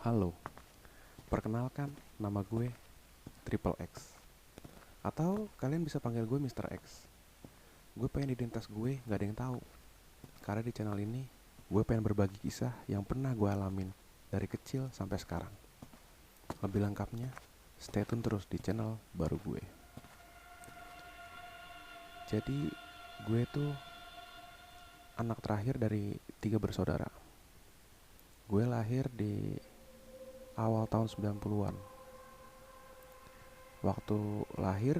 Halo, perkenalkan nama gue Triple X. Atau kalian bisa panggil gue Mr. X. Gue pengen identitas gue gak ada yang tahu. Karena di channel ini gue pengen berbagi kisah yang pernah gue alamin dari kecil sampai sekarang. Lebih lengkapnya, stay tune terus di channel baru gue. Jadi gue tuh anak terakhir dari 3 bersaudara. Gue lahir di awal tahun 90-an. Waktu lahir,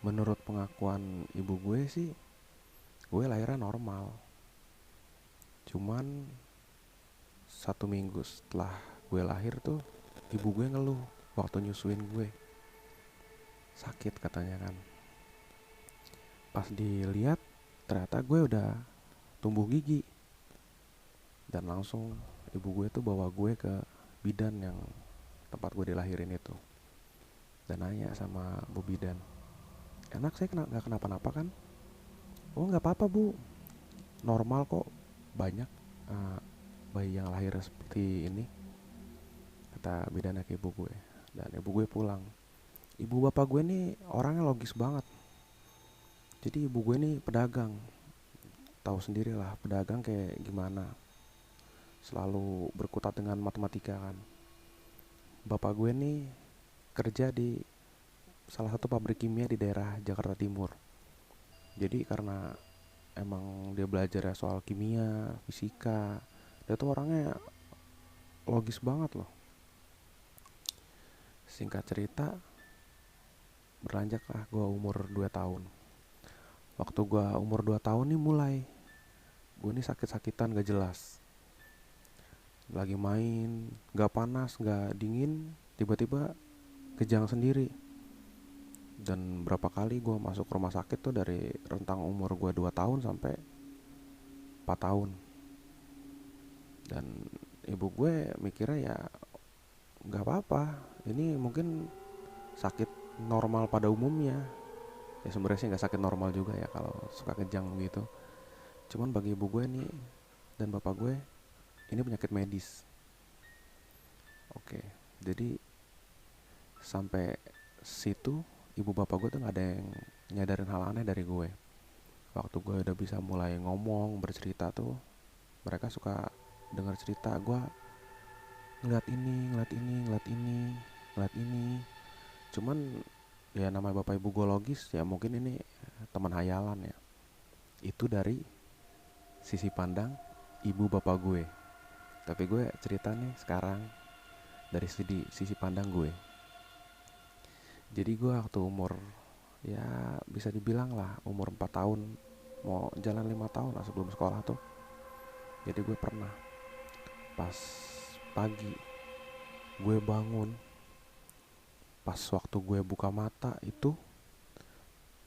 menurut pengakuan ibu gue sih, gue lahirnya normal. Cuman 1 minggu setelah gue lahir tuh, ibu gue ngeluh waktu nyusuin gue. Sakit katanya kan. Pas dilihat, ternyata gue udah tumbuh gigi. Dan langsung ibu gue tuh bawa gue ke bidan yang tempat gue dilahirin itu. Dan nanya sama bu bidan, "Anak saya gak kenapa-napa kan?" "Oh gak apa-apa bu, normal kok. Banyak uh, bayi yang lahir seperti ini," kata bidannya ke ibu gue. Dan ibu gue pulang. Ibu bapak gue nih orangnya logis banget. Jadi ibu gue nih pedagang. Tahu sendiri lah pedagang kayak gimana. Selalu berkutat dengan matematika kan. Bapak gue nih kerja di salah satu pabrik kimia di daerah Jakarta Timur. Jadi karena emang dia belajar ya soal kimia, fisika, dia tuh orangnya logis banget loh. Singkat cerita, berlanjutlah gue umur 2 tahun. Waktu gue umur 2 tahun nih mulai gue nih sakit-sakitan gak jelas. Lagi main, gak panas, gak dingin, tiba-tiba kejang sendiri. Dan berapa kali gue masuk rumah sakit tuh dari rentang umur gue 2 tahun sampai 4 tahun. Dan ibu gue mikirnya ya gak apa-apa, ini mungkin sakit normal pada umumnya. Ya sebenarnya sih gak sakit normal juga ya kalau suka kejang gitu. Cuman bagi ibu gue nih dan bapak gue, ini penyakit medis. Oke, jadi sampai situ ibu bapak gue tuh gak ada yang nyadarin hal aneh dari gue. Waktu gue udah bisa mulai ngomong, bercerita tuh, mereka suka dengar cerita gue ngeliat ini, ngeliat ini, ngeliat ini, ngeliat ini. Cuman ya namanya bapak ibu gue logis, ya mungkin ini teman hayalan ya. Itu dari sisi pandang ibu bapak gue. Tapi gue cerita nih sekarang dari sisi pandang gue. Jadi gue waktu umur ya bisa dibilang lah umur 4 tahun mau jalan 5 tahun lah sebelum sekolah tuh. Jadi gue pernah pas pagi gue bangun, pas waktu gue buka mata itu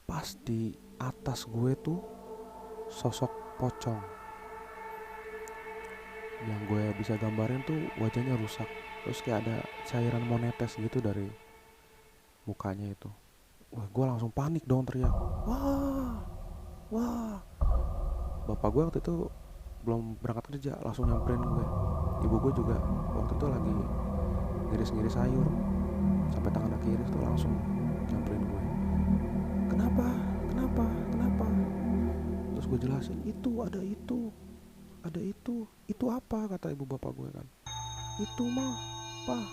pas di atas gue tuh sosok pocong. Yang gue bisa gambarin tuh wajahnya rusak. Terus kayak ada cairan mau netes gitu dari mukanya itu. Wah, gue langsung panik dong, teriak. Wah, wah. Bapak gue waktu itu belum berangkat kerja, langsung nyamperin gue. Ibu gue juga waktu itu lagi ngiris-ngiris sayur. Sampai tangan kiri tuh langsung nyamperin gue. Kenapa? Kenapa? Kenapa? Terus gue jelasin, itu ada itu. Ada itu. Itu apa? Kata ibu bapak gue kan. Itu mah, Pak.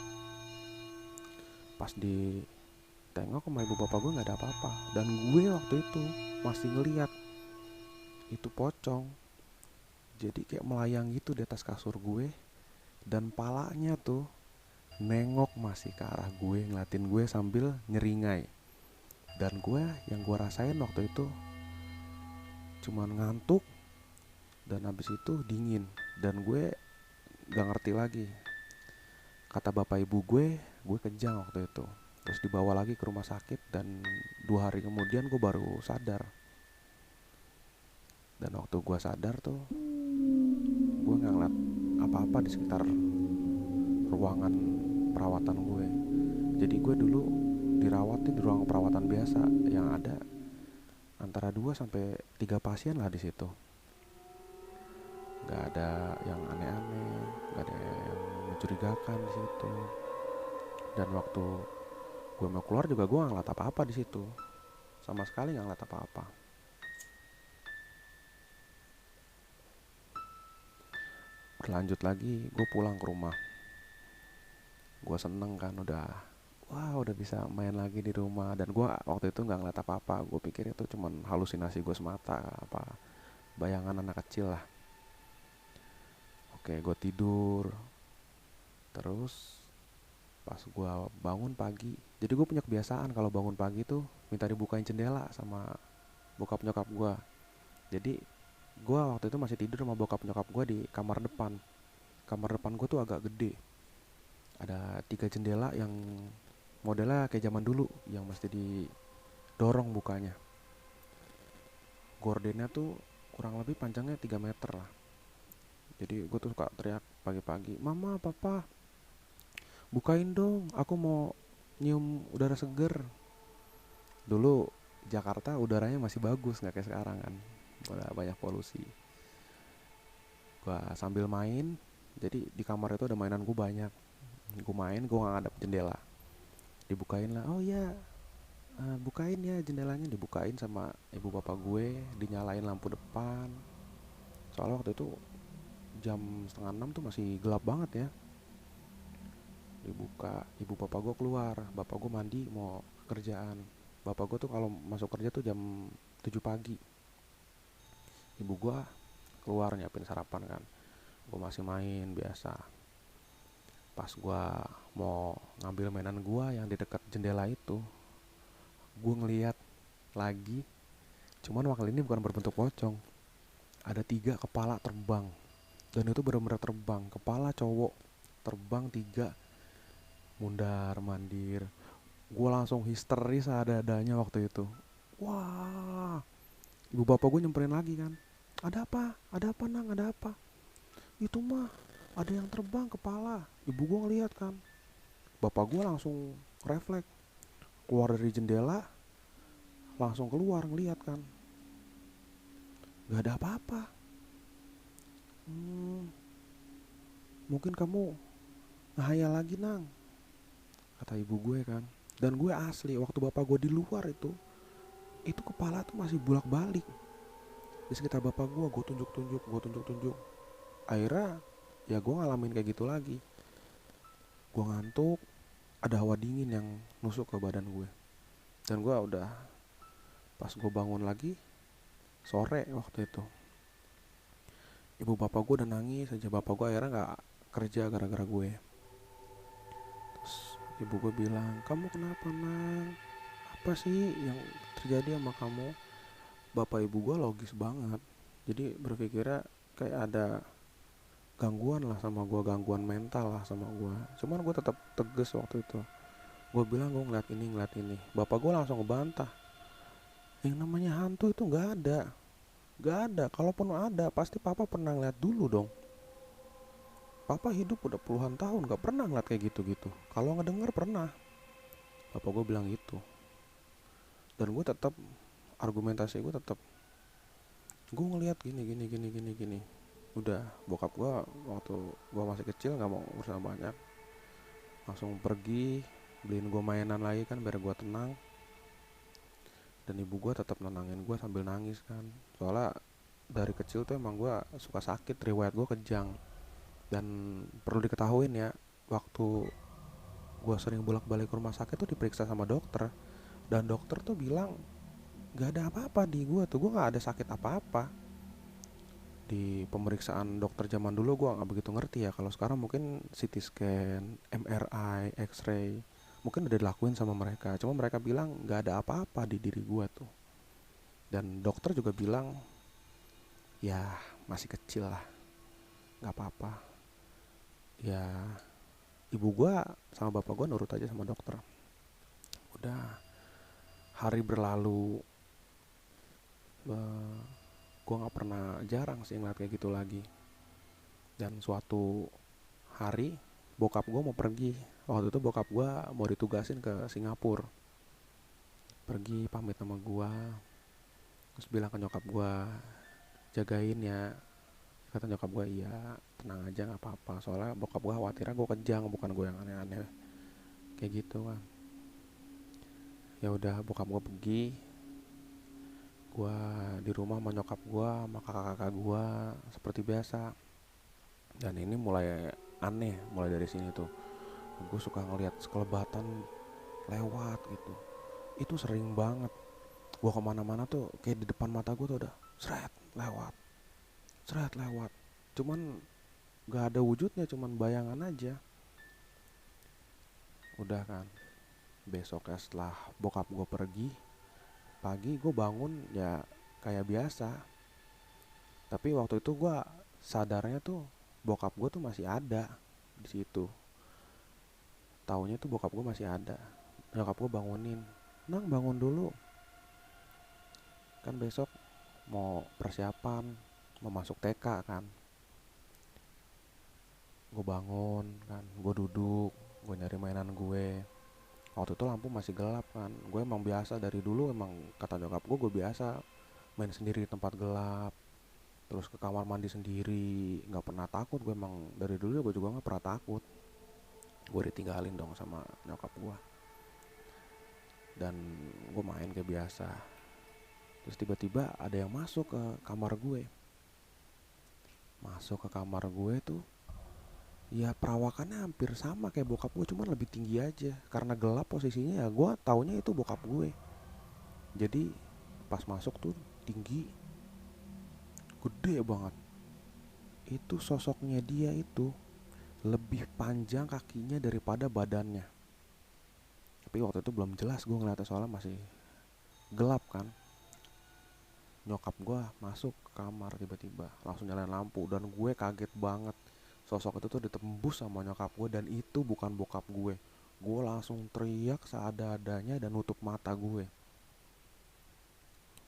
Pas ditengok sama ibu bapak gue gak ada apa-apa. Dan gue waktu itu masih ngeliat itu pocong. Jadi kayak melayang gitu di atas kasur gue. Dan palanya tuh nengok masih ke arah gue, ngeliatin gue sambil nyeringai. Dan gue yang gue rasain waktu itu cuman ngantuk dan habis itu dingin. Dan gue gak ngerti lagi. Kata bapak ibu gue kejang waktu itu. Terus dibawa lagi ke rumah sakit dan 2 hari kemudian gue baru sadar. Dan waktu gue sadar tuh gue gak ngeliat apa-apa di sekitar ruangan perawatan gue. Jadi gue dulu dirawat di ruang perawatan biasa yang ada antara 2 sampai 3 pasien lah di situ. Gak ada yang aneh-aneh, gak ada yang mencurigakan di situ. Dan waktu gue mau keluar juga gue nggak ngeliat apa-apa di situ, sama sekali nggak ngeliat apa-apa. Berlanjut lagi, gue pulang ke rumah. Gue seneng kan, udah bisa main lagi di rumah. Dan gue waktu itu nggak ngeliat apa-apa, gue pikir itu cuman halusinasi gue semata, apa bayangan anak kecil lah. Oke, gue tidur. Terus pas gue bangun pagi, jadi gue punya kebiasaan kalau bangun pagi tuh minta dibukain jendela sama bokap nyokap gue. Jadi gue waktu itu masih tidur sama bokap nyokap gue di kamar depan. Kamar depan gue tuh agak gede, ada 3 jendela yang modelnya kayak zaman dulu, yang mesti didorong bukanya. Gordennya tuh kurang lebih panjangnya 3 meter lah. Jadi gue tuh suka teriak pagi-pagi, mama papa bukain dong, aku mau nyium udara seger. Dulu Jakarta udaranya masih bagus, nggak kayak sekarang kan, udah banyak polusi. Gua sambil main, jadi di kamar itu ada mainan gue banyak. Gue main, gue nggak ngadep jendela, dibukain lah. Oh ya, bukain ya jendelanya. Dibukain sama ibu bapak gue, dinyalain lampu depan. Soalnya waktu itu jam setengah 6 tuh masih gelap banget ya. Dibuka, ibu bapak gue keluar, bapak gue mandi mau kerjaan. Bapak gue tuh kalau masuk kerja tuh jam 7 pagi. Ibu gue keluar nyiapin sarapan kan, gue masih main biasa. Pas gue mau ngambil mainan gue yang di dekat jendela itu, gue ngeliat lagi, cuman kali ini bukan berbentuk pocong. Ada 3 kepala terbang, dan itu benar-benar terbang, kepala cowok terbang 3, mundar mandir. Gue langsung histeris ada-adanya waktu itu. Wah, ibu bapak gue nyamperin lagi kan, ada apa nang, ada apa? Itu mah ada yang terbang kepala. Ibu gue ngeliat kan, bapak gue langsung refleks keluar dari jendela, langsung keluar ngeliat kan, gak ada apa-apa. hmm, Mungkin kamu ngehayal lagi nang, kata ibu gue kan. Dan gue asli waktu bapak gue di luar itu kepala tuh masih bolak balik di sekitar bapak gue tunjuk-tunjuk. Akhirnya ya gue ngalamin kayak gitu lagi. Gue ngantuk, ada hawa dingin yang nusuk ke badan gue. Dan gue udah, pas gue bangun lagi sore waktu itu, ibu bapak gue udah nangis aja. Bapak gue akhirnya nggak kerja gara-gara gue. Terus ibu gue bilang, kamu kenapa nang, apa sih yang terjadi sama kamu? Bapak ibu gue logis banget, jadi berpikirnya kayak ada gangguan lah sama gue, gangguan mental lah sama gue. Cuman gue tetap tegas waktu itu. Gue bilang gue ngeliat ini. Bapak gue langsung ngebantah, yang namanya hantu itu nggak ada, nggak ada. Kalaupun ada, pasti papa pernah ngeliat dulu dong. Papa hidup udah puluhan tahun, nggak pernah ngeliat kayak gitu-gitu. Kalau ngedenger pernah. Bapak gue bilang gitu. Dan gue tetap, argumentasi gue tetap, gue ngeliat gini. Udah, bokap gue waktu gue masih kecil nggak mau urusan banyak, langsung pergi beliin gue mainan lagi kan biar gue tenang. Dan ibu gue tetap nenangin gue sambil nangis kan, soalnya dari kecil tuh emang gue suka sakit, riwayat gue kejang. Dan perlu diketahuin ya, waktu gue sering bolak balik ke rumah sakit tuh diperiksa sama dokter, dan dokter tuh bilang gak ada apa-apa di gue gak ada sakit apa-apa. Di pemeriksaan dokter zaman dulu gue nggak begitu ngerti ya, kalau sekarang mungkin CT scan, MRI, X-ray mungkin udah dilakuin sama mereka. Cuma mereka bilang nggak ada apa-apa di diri gue tuh. Dan dokter juga bilang ya masih kecil lah, nggak apa-apa. Ya ibu gue sama bapak gue nurut aja sama dokter. Udah, hari berlalu, gue nggak pernah, jarang sih ngeliat kayak gitu lagi. Dan suatu hari bokap gue mau pergi. Waktu itu bokap gue mau ditugasin ke Singapura. Pergi pamit sama gue, terus bilang ke nyokap gue, jagain ya Kata nyokap gue, iya tenang aja nggak apa-apa, soalnya bokap gue khawatirnya gue kejang, bukan gue yang aneh-aneh kayak gitu kan. Ya udah, bokap gue pergi, gue di rumah sama nyokap gue sama kakak-kakak gue seperti biasa. Dan ini mulai aneh mulai dari sini tuh. Gue suka ngelihat sekelebatan lewat gitu. Itu sering banget. Gue kemana-mana tuh kayak di depan mata gue tuh udah seret lewat, seret lewat. Cuman gak ada wujudnya, cuman bayangan aja. Udah kan, besoknya setelah bokap gue pergi, pagi gue bangun ya kayak biasa. Tapi waktu itu gue sadarnya tuh bokap gue tuh masih ada di situ. Taunya tuh bokap gue masih ada. Nyokap gue bangunin, "Nang, bangun dulu, kan besok mau persiapan, mau masuk TK kan." Gue bangun kan, gue duduk, gue nyari mainan gue. Waktu itu lampu masih gelap kan. Gue emang biasa dari dulu, emang kata nyokap gue biasa main sendiri di tempat gelap, terus ke kamar mandi sendiri, nggak pernah takut. Gue emang dari dulu gue juga nggak pernah takut. Gue ditinggalin dong sama nyokap gue, dan gue main kayak biasa. Terus tiba-tiba ada yang masuk ke kamar gue. Masuk ke kamar gue tuh, ya perawakannya hampir sama kayak bokap gue, cuman lebih tinggi aja. Karena gelap posisinya, ya gue taunya itu bokap gue. Jadi pas masuk tuh tinggi, gede banget. Itu sosoknya dia itu lebih panjang kakinya daripada badannya. Tapi waktu itu belum jelas gue ngeliatnya, soalnya masih gelap kan. Nyokap gue masuk ke kamar tiba-tiba, langsung nyalain lampu, dan gue kaget banget. Sosok itu tuh ditembus sama nyokap gue, dan itu bukan bokap gue. Gue langsung teriak seada-adanya dan nutup mata gue.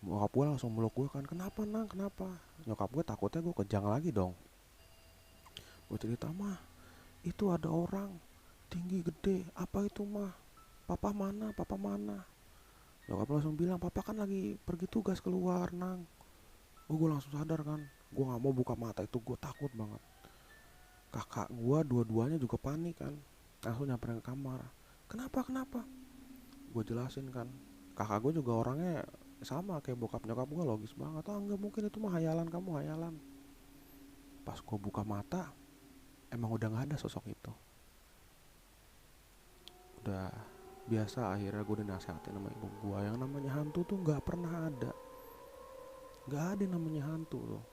Nyokap gue langsung meluk gue kan, "Kenapa nang, kenapa?" Nyokap gue takutnya gue kejang lagi dong. Gue cerita, "Mah, itu ada orang tinggi gede." "Apa itu mah? Papa mana, papa mana?" Nyokap langsung bilang, "Papa kan lagi pergi tugas keluar nang." Oh, gue langsung sadar kan. Gue gak mau buka mata itu, gue takut banget. Kakak gue dua-duanya juga panik kan, langsung nyamperin ke kamar. "Kenapa, kenapa?" Gue jelasin kan. Kakak gue juga orangnya sama kayak bokap nyokap gue, logis banget. "Ah, nggak mungkin, itu mah hayalan kamu, hayalan." Pas gue buka mata, emang udah nggak ada sosok itu. Udah biasa, akhirnya gue dinasihatin sama ibu gue, yang namanya hantu tuh nggak pernah ada, nggak ada yang namanya hantu tuh.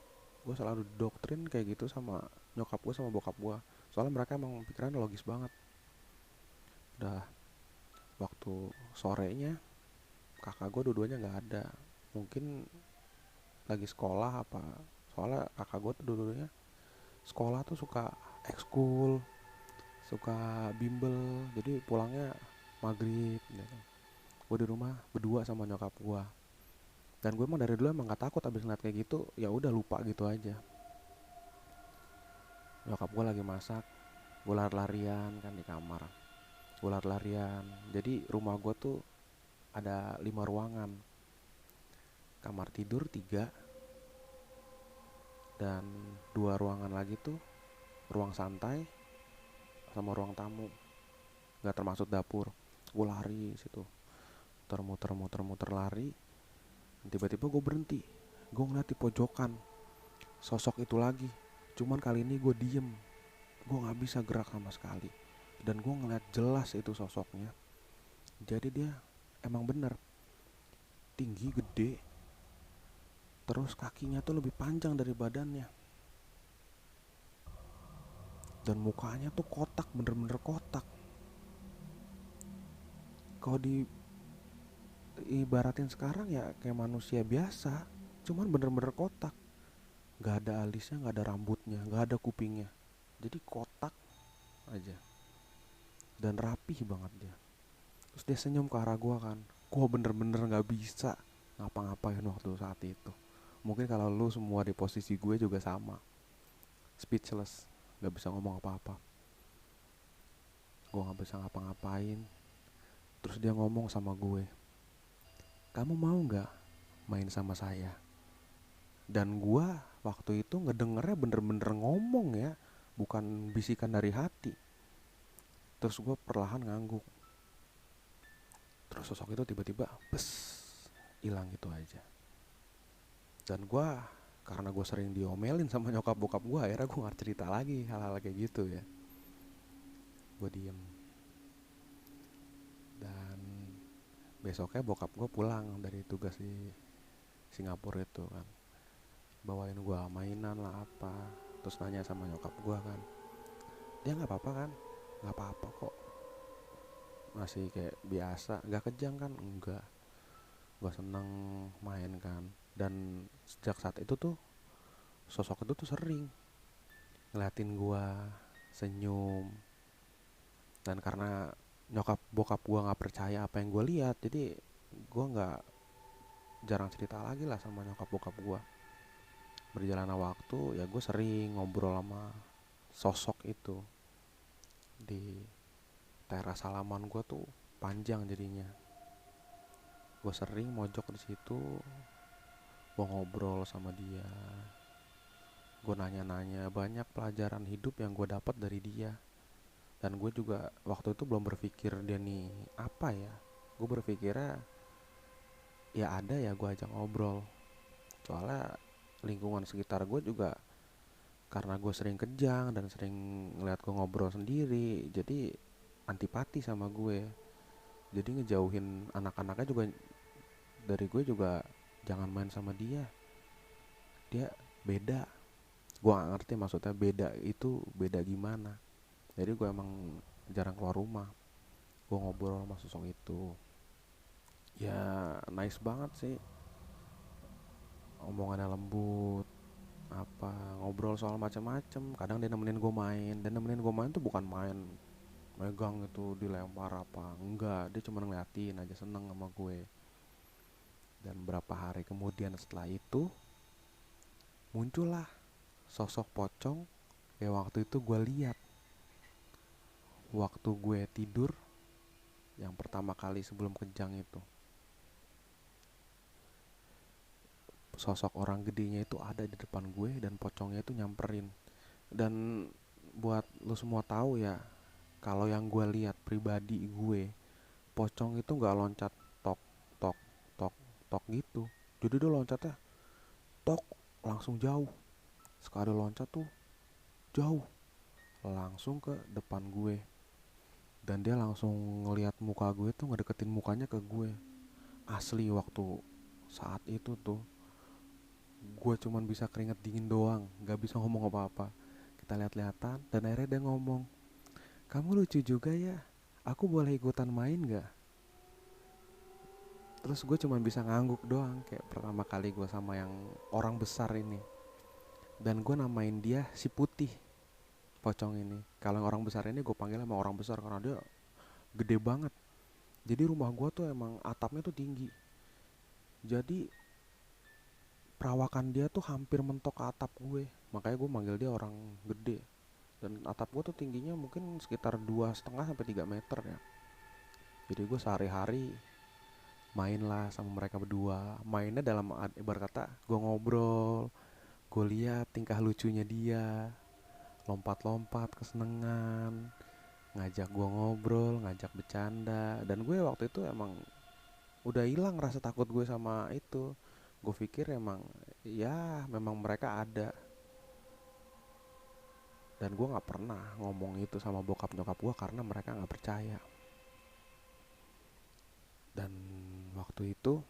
Gue selalu doktrin kayak gitu sama nyokap gue sama bokap gue, soalnya mereka emang pikirannya logis banget. Udah, waktu sorenya kakak gue dua-duanya nggak ada. Mungkin lagi sekolah apa, soalnya kakak gue tuh dua-duanya sekolah tuh suka ekskul, suka bimbel, jadi pulangnya maghrib gitu. Gue di rumah berdua sama nyokap gue, dan gue emang dari dulu emang gak takut. Abis ngeliat kayak gitu ya udah lupa gitu aja. Nyokap gue lagi masak, gue lari-larian kan di kamar, gue lari-larian. Jadi rumah gue tuh ada 5 ruangan, kamar tidur 3, dan 2 ruangan lagi tuh ruang santai sama ruang tamu, nggak termasuk dapur. Gue lari situ, muter-muter lari. Tiba-tiba gue berhenti, gue ngeliat di pojokan sosok itu lagi. Cuman kali ini gue diem, gue nggak bisa gerak sama sekali, dan gue ngeliat jelas itu sosoknya. Jadi dia emang bener tinggi, gede, terus kakinya tuh lebih panjang dari badannya, dan mukanya tuh kotak, bener-bener kotak. Kalau diibaratin sekarang ya kayak manusia biasa, cuman bener-bener kotak. Gak ada alisnya, gak ada rambutnya, gak ada kupingnya, jadi kotak aja, dan rapih banget dia. Terus dia senyum ke arah gue kan. Gue bener-bener gak bisa ngapa-ngapain waktu saat itu. Mungkin kalau lu semua di posisi gue juga sama, speechless, gak bisa ngomong apa-apa. Gue gak bisa ngapa-ngapain. Terus dia ngomong sama gue, "Kamu mau gak main sama saya?" Dan gua waktu itu ngedengernya bener-bener ngomong ya, bukan bisikan dari hati. Terus gua perlahan ngangguk. Terus sosok itu tiba-tiba bes hilang gitu aja. Dan gua karena gue sering diomelin sama nyokap bokap gue, akhirnya gue nggak cerita lagi hal-hal kayak gitu ya. Gue diem. Dan besoknya bokap gue pulang dari tugas di Singapura itu kan, bawain gue mainan lah apa, terus nanya sama nyokap gue kan, dia nggak apa-apa kan, nggak apa-apa kok, masih kayak biasa, nggak kejang kan, enggak. Gue seneng main kan. Dan sejak saat itu tuh sosok itu tuh sering ngeliatin gue senyum. Dan karena nyokap bokap gue nggak percaya apa yang gue lihat, jadi gue nggak jarang cerita lagi lah sama nyokap bokap gue. Berjalannya waktu ya gue sering ngobrol sama sosok itu. Di teras halaman gue tuh panjang jadinya, gue sering mojok di situ, gue ngobrol sama dia, gue nanya-nanya banyak pelajaran hidup yang gue dapat dari dia. Dan gue juga waktu itu belum berpikir dia nih apa ya, gue berpikirnya ya ada ya gue ajak ngobrol. Soalnya lingkungan sekitar gue juga, karena gue sering kejang dan sering ngeliat gue ngobrol sendiri, jadi antipati sama gue. Jadi ngejauhin anak-anaknya juga dari gue juga, jangan main sama dia, dia beda. Gue gak ngerti maksudnya beda itu beda gimana. Jadi gue emang jarang keluar rumah. Gue ngobrol sama sosok itu, ya nice banget sih, omongannya lembut, apa ngobrol soal macam-macam. Kadang dia nemenin gue main, dan nemenin gue main tuh bukan main megang itu dilempar apa, enggak, dia cuma ngeliatin aja, seneng sama gue. Dan berapa hari kemudian setelah itu muncullah sosok pocong kayak waktu itu gue lihat waktu gue tidur yang pertama kali sebelum kejang itu. Sosok orang gedenya itu ada di depan gue dan pocongnya itu nyamperin. Dan buat lu semua tahu ya, kalau yang gue lihat pribadi gue, pocong itu nggak loncat tok tok tok tok gitu. Jadi dia loncatnya tok langsung jauh. Sekali loncat tuh jauh, langsung ke depan gue. Dan dia langsung ngelihat muka gue tuh, ngedeketin mukanya ke gue. Asli waktu saat itu tuh gue cuman bisa keringet dingin doang, nggak bisa ngomong apa-apa. Kita lihat-lihatan dan akhirnya dia ngomong, kamu lucu juga ya, aku boleh ikutan main gak? Terus gue cuman bisa ngangguk doang, kayak pertama kali gue sama yang orang besar ini. Dan gue namain dia si putih, pocong ini. Kalau yang orang besar ini gue panggil sama orang besar karena dia gede banget. Jadi rumah gue tuh emang atapnya tuh tinggi, jadi perawakan dia tuh hampir mentok ke atap gue. Makanya gue manggil dia orang gede. Dan atap gue tuh tingginya mungkin sekitar 2,5 sampai 3 meter ya. Jadi gue sehari-hari main lah sama mereka berdua. Mainnya dalam ibarat kata gue ngobrol, gue lihat tingkah lucunya dia, lompat-lompat kesenengan, ngajak gue ngobrol, ngajak bercanda. Dan gue waktu itu emang udah hilang rasa takut gue sama itu. Gue pikir emang ya memang mereka ada. Dan gue nggak pernah ngomong itu sama bokap nyokap gue karena mereka nggak percaya. Dan waktu itu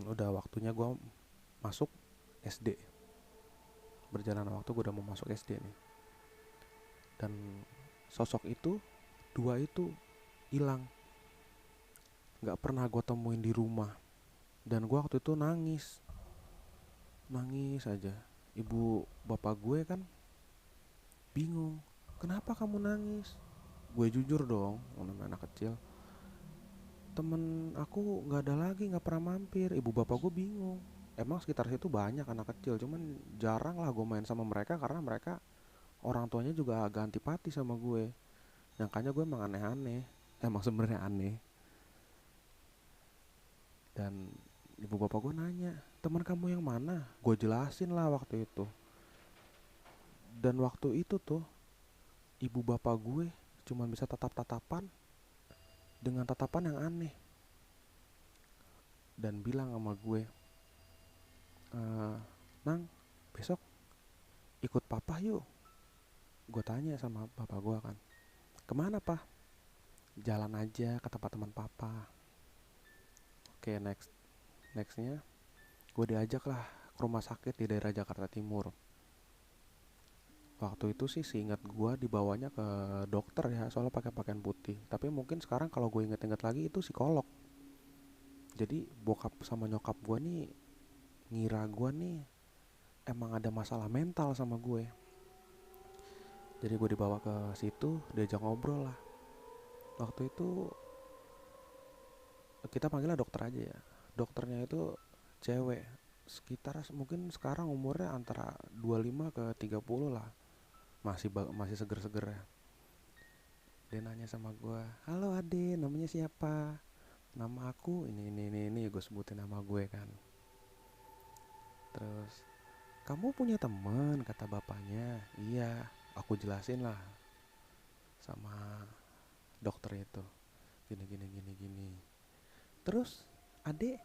udah waktunya gue masuk SD. Berjalan waktu gue udah mau masuk SD nih. Dan sosok itu, dua itu hilang, nggak pernah gue temuin di rumah. Dan gue waktu itu nangis, nangis aja. Ibu bapak gue kan bingung, kenapa kamu nangis? Gue jujur dong, namanya anak kecil, temen aku nggak ada lagi, nggak pernah mampir. Ibu bapak gue bingung. Emang sekitar situ banyak anak kecil, cuman jarang lah gue main sama mereka karena mereka orang tuanya juga agak antipati sama gue. Nyangkanya gue emang aneh-aneh, emang sebenarnya aneh. Dan ibu bapak gue nanya, teman kamu yang mana? Gue jelasin lah waktu itu. Dan waktu itu tuh ibu bapak gue cuma bisa tatap-tatapan dengan tatapan yang aneh dan bilang sama gue, Nang, besok ikut papa yuk. Gue tanya sama bapak gue kan, kemana pak? Jalan aja ke tempat teman papa. Oke, nextnya gue diajak lah ke rumah sakit di daerah Jakarta Timur. Waktu itu sih seingat gue dibawanya ke dokter ya, soalnya pakai pakaian putih. Tapi mungkin sekarang kalau gue inget-inget lagi itu psikolog. Jadi bokap sama nyokap gue nih ngira gue nih emang ada masalah mental sama gue. Jadi gue dibawa ke situ, diajak ngobrol lah. Waktu itu kita panggilnya dokter aja ya. Dokternya itu cewek, sekitar mungkin sekarang umurnya antara 25 ke 30 lah. Masih seger-seger ya. Dia nanya sama gue, halo ade, namanya siapa? Nama aku ini, gue sebutin nama gue kan. Terus, kamu punya teman, kata bapaknya. Iya, aku jelasin lah sama dokter itu. Gini. Terus, adek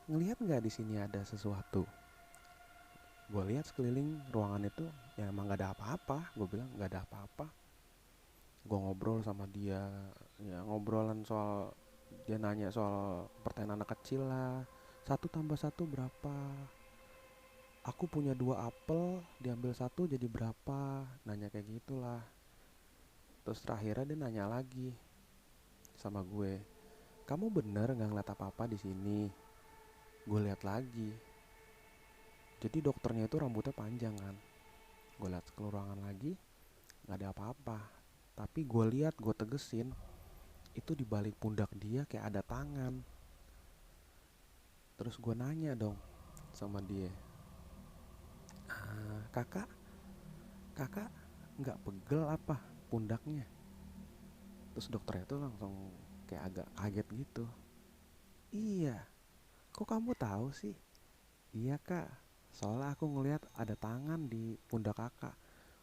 ngelihat nggak di sini ada sesuatu? Gue lihat sekeliling ruangan itu, ya emang nggak ada apa-apa. Gue bilang nggak ada apa-apa. Gue ngobrol sama dia, ya ngobrolan soal, dia nanya soal pertanyaan anak kecil lah. 1 tambah 1 berapa? Aku punya 2 apel, diambil 1 jadi berapa? Nanya kayak gitulah. Terus terakhirnya dia nanya lagi sama gue, kamu bener nggak ngeliat apa-apa di sini? Gue lihat lagi. Jadi dokternya itu rambutnya panjang kan. Gue lihat ke ruangan lagi, nggak ada apa-apa. Tapi gue lihat, gue tegesin, itu di balik pundak dia kayak ada tangan. Terus gue nanya dong sama dia, kakak nggak pegel apa pundaknya? Terus dokternya itu langsung kayak agak kaget gitu. Iya, kok kamu tahu sih? Iya kak, soalnya aku ngelihat ada tangan di pundak kakak.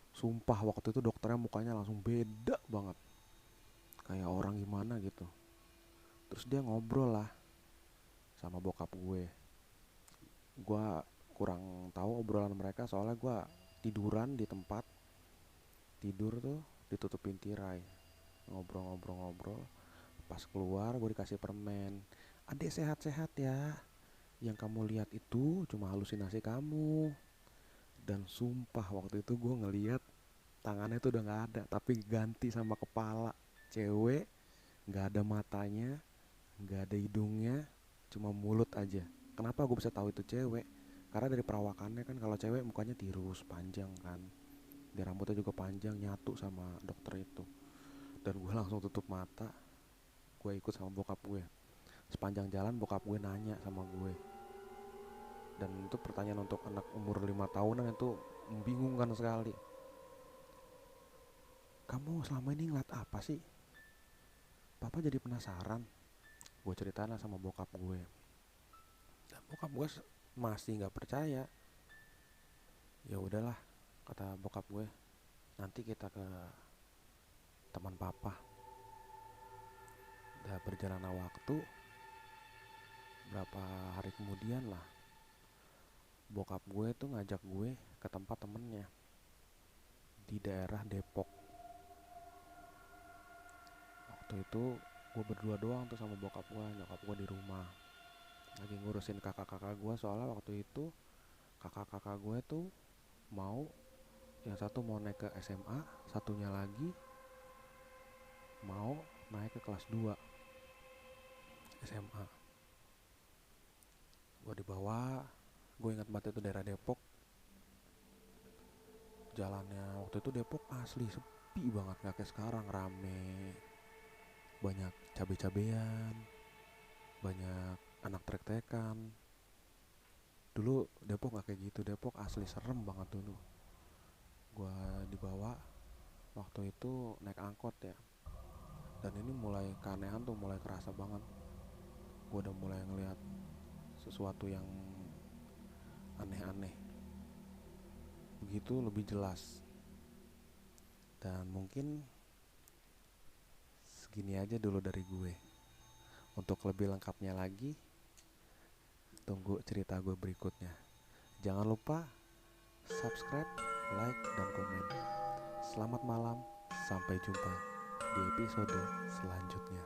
Sumpah waktu itu dokternya mukanya langsung beda banget, kayak orang gimana gitu. Terus dia ngobrol lah sama bokap gue. Gue kurang tahu obrolan mereka soalnya gue tiduran di tempat tidur tuh, ditutupin tirai. Ngobrol. Pas keluar gue dikasih permen. Adek sehat-sehat ya. Yang kamu lihat itu cuma halusinasi kamu. Dan sumpah waktu itu gue ngeliat tangannya tuh udah nggak ada, tapi ganti sama kepala cewek, nggak ada matanya, nggak ada hidungnya, cuma mulut aja. Kenapa gue bisa tahu itu cewek? Karena dari perawakannya kan, kalau cewek mukanya tirus panjang kan, dia rambutnya juga panjang, nyatu sama dokter itu. Dan gue langsung tutup mata, gue ikut sama bokap gue. Sepanjang jalan bokap gue nanya sama gue, dan itu pertanyaan untuk anak umur 5 tahunan itu membingungkan sekali. Kamu selama ini ngeliat apa sih? Papa jadi penasaran. Gue ceritain sama bokap gue. Dan bokap gue masih nggak percaya. Ya udahlah, kata bokap gue, nanti kita ke teman papa. Udah berjalan waktu, berapa hari kemudian lah, bokap gue tuh ngajak gue ke tempat temennya di daerah Depok. Waktu itu gue berdua doang tuh sama bokap gue, nyokap gue di rumah lagi ngurusin kakak-kakak gue. Soalnya waktu itu kakak-kakak gue tuh mau, yang satu mau naik ke SMA, satunya lagi mau naik ke kelas 2 SMA. Gue dibawa, gue ingat banget itu daerah Depok. Jalannya waktu itu Depok asli sepi banget, gak kayak sekarang rame, banyak cabe-cabean, banyak anak trek-trekan. Dulu Depok gak kayak gitu, Depok asli serem banget dulu. Gue dibawa waktu itu naik angkot ya, dan ini mulai keanehan tuh mulai kerasa banget. Gue udah mulai ngeliat sesuatu yang aneh-aneh. Begitu lebih jelas. Dan mungkin segini aja dulu dari gue. Untuk lebih lengkapnya lagi, tunggu cerita gue berikutnya. Jangan lupa subscribe, like, dan komen. Selamat malam, sampai jumpa di episode selanjutnya.